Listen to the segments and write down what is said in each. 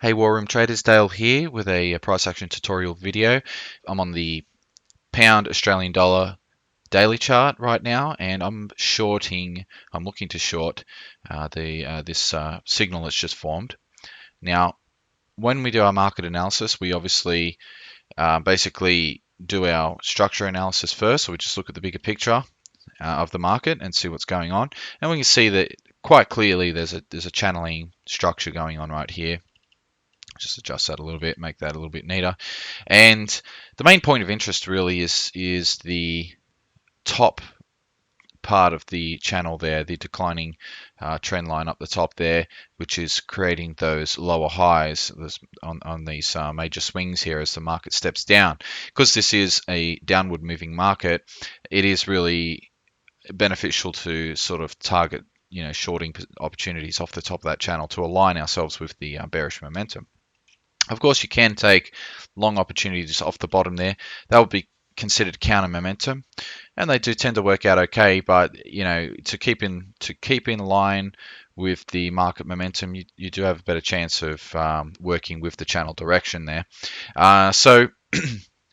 Hey War Room Traders, Dale here with a price action tutorial video. I'm on the pound Australian dollar daily chart right now, and I'm looking to short this signal that's just formed. Now, when we do our market analysis, we obviously basically do our structure analysis first. So we just look at the bigger picture of the market and see what's going on, and we can see that quite clearly there's a channeling structure going on right here. Just adjust that a little bit, make that a little bit neater. And the main point of interest really is the top part of the channel there, the declining trend line up the top there, which is creating those lower highs on these major swings here as the market steps down. Because this is a downward moving market, it is really beneficial to sort of target, shorting opportunities off the top of that channel to align ourselves with the bearish momentum. Of course, you can take long opportunities off the bottom there. That would be considered counter momentum, and they do tend to work out okay. But to keep in line with the market momentum, you do have a better chance of working with the channel direction there. So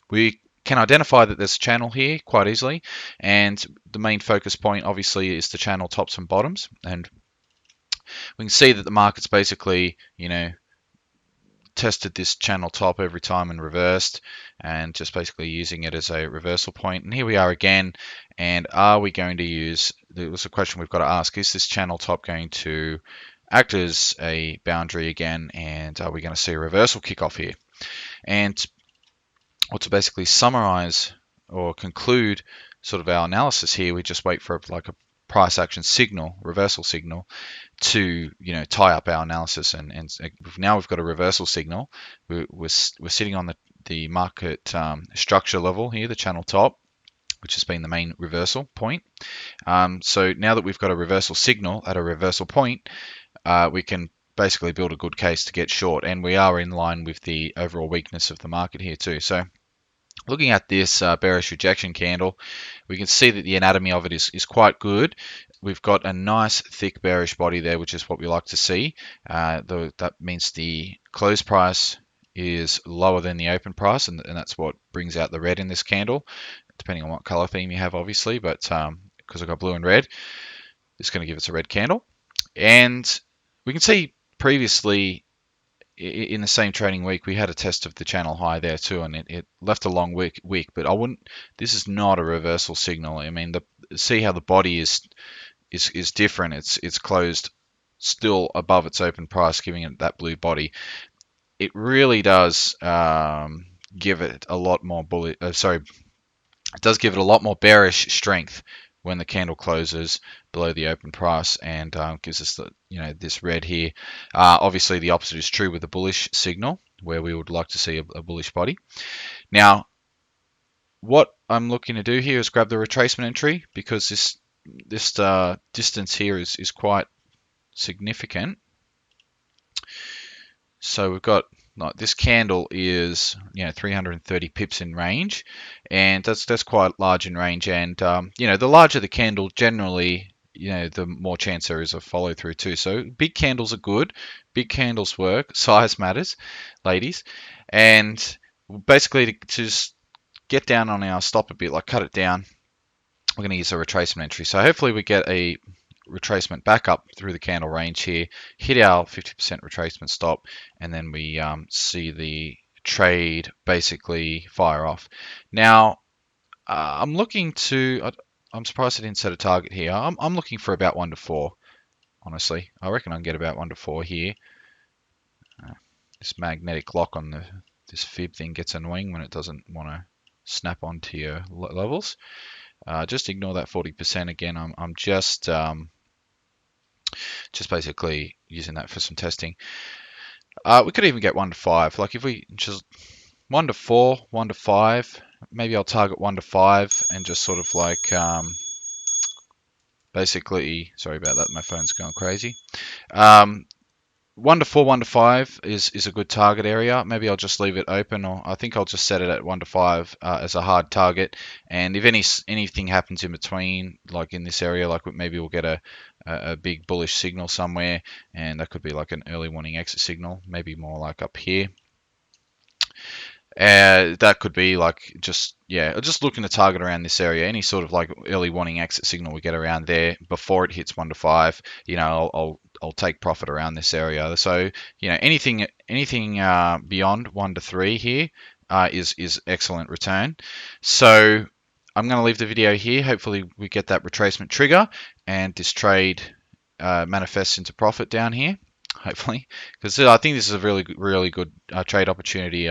we can identify that there's a channel here quite easily, and the main focus point obviously is the channel tops and bottoms, and we can see that the market's basically tested this channel top every time and reversed, and just basically using it as a reversal point. And here we are again, and are we going to use, there was a question we've got to ask, is this channel top going to act as a boundary again, and are we going to see a reversal kickoff here? And to basically summarize or conclude sort of our analysis here, we just wait for like a price action signal, reversal signal, to tie up our analysis, and now we've got a reversal signal. We're sitting on the market structure level here, the channel top, which has been the main reversal point. So now that we've got a reversal signal at a reversal point, we can basically build a good case to get short, and we are in line with the overall weakness of the market here too. So looking at this bearish rejection candle, we can see that the anatomy of it is quite good. We've got a nice thick bearish body there, which is what we like to see. That means the close price is lower than the open price, and that's what brings out the red in this candle, depending on what color theme you have, obviously. But because I've got blue and red, it's going to give us a red candle. And we can see previously in the same trading week, we had a test of the channel high there too, and it left a long wick. But this is not a reversal signal. I mean, see how the body is different. It's closed still above its open price, giving it that blue body. It really does give it a lot more it does give it a lot more bearish strength when the candle closes below the open price, and gives us this red here. Obviously, the opposite is true with the bullish signal, where we would like to see a bullish body. Now, what I'm looking to do here is grab the retracement entry, because this distance here is quite significant. So we've got, like, this candle is 330 pips in range, and that's quite large in range. And the larger the candle, generally, the more chance there is of follow through too. So big candles are good, big candles work, size matters, ladies. And basically to just get down on our stop a bit, like cut it down, we're going to use a retracement entry. So hopefully we get a retracement back up through the candle range here, hit our 50% retracement stop, and then we see the trade basically fire off. Now, I'm surprised I didn't set a target here. I'm looking for about 1 to 4, honestly. I reckon I can get about 1 to 4 here. This magnetic lock on this fib thing gets annoying when it doesn't want to snap onto your levels. Just ignore that 40% again. I'm just basically using that for some testing. We could even get 1 to 5. Like if we just 1 to 4, 1 to 5, maybe I'll target 1 to 5 and just sort of like basically, sorry about that, my phone's going crazy. 1 to 4, 1 to 5 is a good target area. Maybe I'll just leave it open, or I think I'll just set it at 1 to 5 as a hard target. And if anything happens in between, like in this area, like maybe we'll get a a big bullish signal somewhere, and that could be like an early warning exit signal, maybe more like up here. That could be like just looking to target around this area. Any sort of like early warning exit signal we get around there before it hits 1 to 5, I'll take profit around this area. So anything beyond 1 to 3 here is excellent return. So I'm going to leave the video here. Hopefully we get that retracement trigger and this trade manifests into profit down here. Hopefully, because I think this is a really good trade opportunity.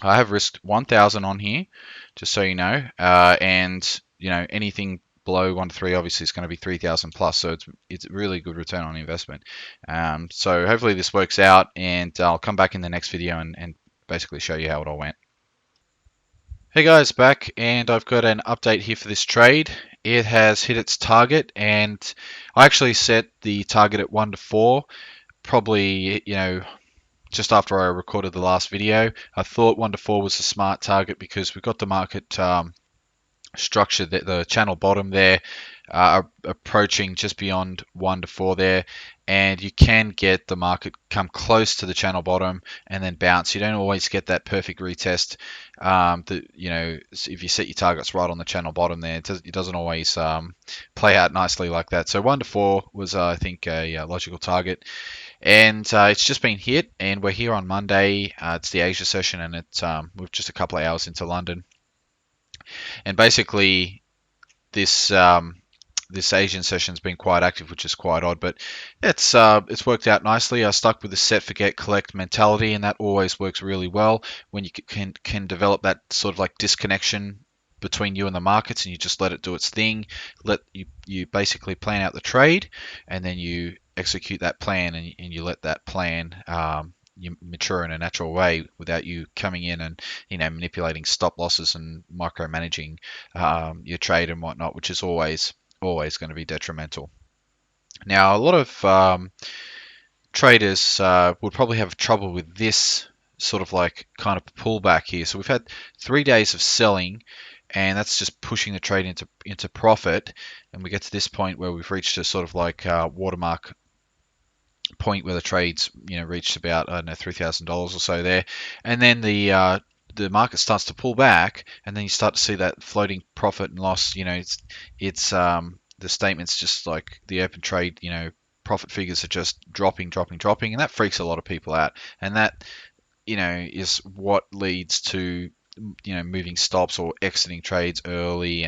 I have risked 1,000 on here, just so you know, and anything below 1 to 3 obviously is going to be 3,000 plus, so it's a really good return on investment. So hopefully this works out, and I'll come back in the next video and basically show you how it all went. Hey guys, back, and I've got an update here for this trade. It has hit its target, and I actually set the target at 1 to 4, probably just after I recorded the last video. I thought 1 to 4 was a smart target because we've got the market structure, the channel bottom there approaching just beyond 1 to 4 there, and you can get the market come close to the channel bottom and then bounce. You don't always get that perfect retest. If you set your targets right on the channel bottom there, it doesn't always play out nicely like that. So 1 to 4 was I think a logical target. And it's just been hit, and we're here on Monday. It's the Asia session, and we're just a couple of hours into London. And basically, this Asian session's been quite active, which is quite odd, but it's worked out nicely. I stuck with the set, forget, collect mentality, and that always works really well when you can develop that sort of like disconnection between you and the markets, and you just let it do its thing. You basically plan out the trade, and then you execute that plan, and you let that plan you mature in a natural way without you coming in and manipulating stop losses and micromanaging your trade and whatnot, which is always going to be detrimental. Now, a lot of traders would probably have trouble with this sort of like kind of pullback here. So we've had 3 days of selling, and that's just pushing the trade into profit, and we get to this point where we've reached a sort of like watermark point where the trade's reached about $3,000 or so there, and then the market starts to pull back, and then you start to see that floating profit and loss. It's the statements just like the open trade profit figures are just dropping, and that freaks a lot of people out, and that is what leads to moving stops or exiting trades early,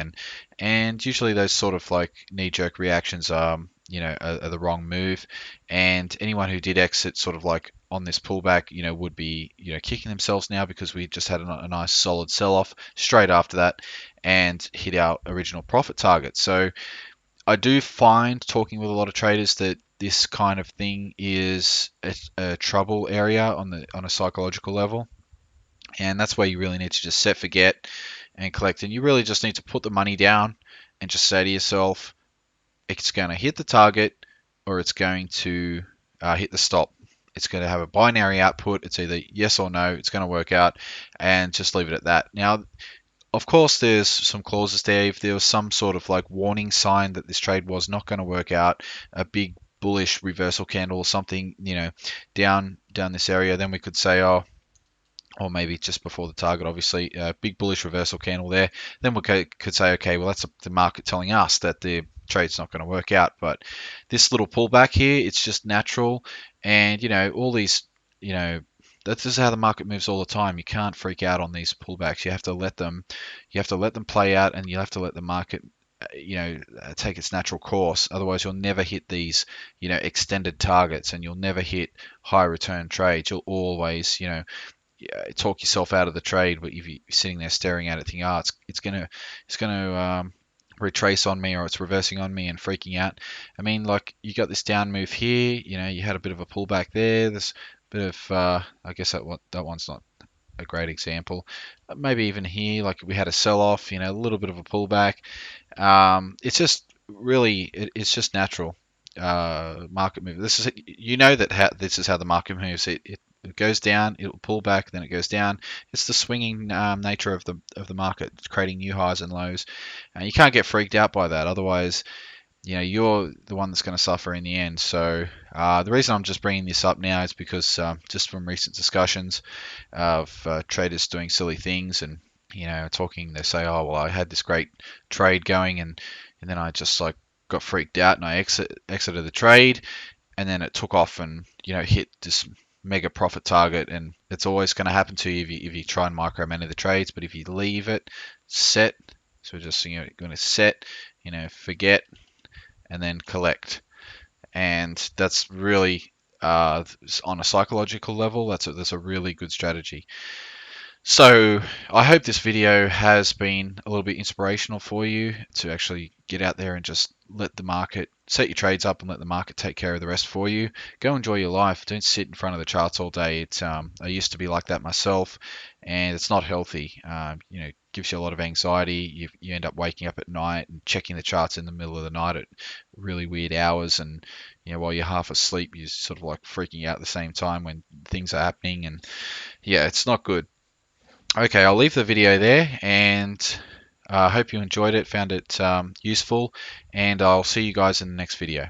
and usually those sort of like knee-jerk reactions are the wrong move, and anyone who did exit sort of like on this pullback would be kicking themselves now, because we just had a nice solid sell-off straight after that and hit our original profit target. So I do find, talking with a lot of traders, that this kind of thing is a trouble area on a psychological level, and that's where you really need to just set, forget, and collect. And you really just need to put the money down and just say to yourself, it's going to hit the target or it's going to hit the stop. It's going to have a binary output. It's either yes or no. It's going to work out, and just leave it at that. Now, of course, there's some clauses there. If there was some sort of like warning sign that this trade was not going to work out, a big bullish reversal candle or something, down this area, then we could say, or maybe just before the target, obviously, a big bullish reversal candle there. Then we could say, okay, well, that's the market telling us that the trade's not going to work out. But this little pullback here, it's just natural, and all these, this is how the market moves all the time. You can't freak out on these pullbacks. You have to let them play out, and you have to let the market take its natural course. Otherwise, you'll never hit these extended targets, and you'll never hit high return trades. You'll always talk yourself out of the trade, but if you're sitting there staring at it thinking, it's gonna retrace on me, or it's reversing on me, and freaking out. I mean, like, you got this down move here, you had a bit of a pullback there. There's a bit of I guess that one's not a great example. Maybe even here, like, we had a sell-off, a little bit of a pullback. It's just really, it's just natural market move. This is this is how the market moves. It goes down, it'll pull back, then it goes down. It's the swinging nature of the market. It's creating new highs and lows, and you can't get freaked out by that. Otherwise, you're the one that's going to suffer in the end. So the reason I'm just bringing this up now is because just from recent discussions of traders doing silly things and talking, they say, oh well, I had this great trade going and then I just like got freaked out and I exited the trade, and then it took off and hit this mega profit target. And it's always going to happen to you if you try and micromanage the trades. But if you leave it set, so just going to set, forget, and then collect, and that's really on a psychological level, that's a really good strategy. So I hope this video has been a little bit inspirational for you to actually get out there and just let the market set your trades up and let the market take care of the rest for you. Go enjoy your life. Don't sit in front of the charts all day. I used to be like that myself, and it's not healthy. Gives you a lot of anxiety. You end up waking up at night and checking the charts in the middle of the night at really weird hours, and while you're half asleep, you're sort of like freaking out at the same time when things are happening, and yeah, it's not good. Okay, I'll leave the video there, and I hope you enjoyed it, found it useful, and I'll see you guys in the next video.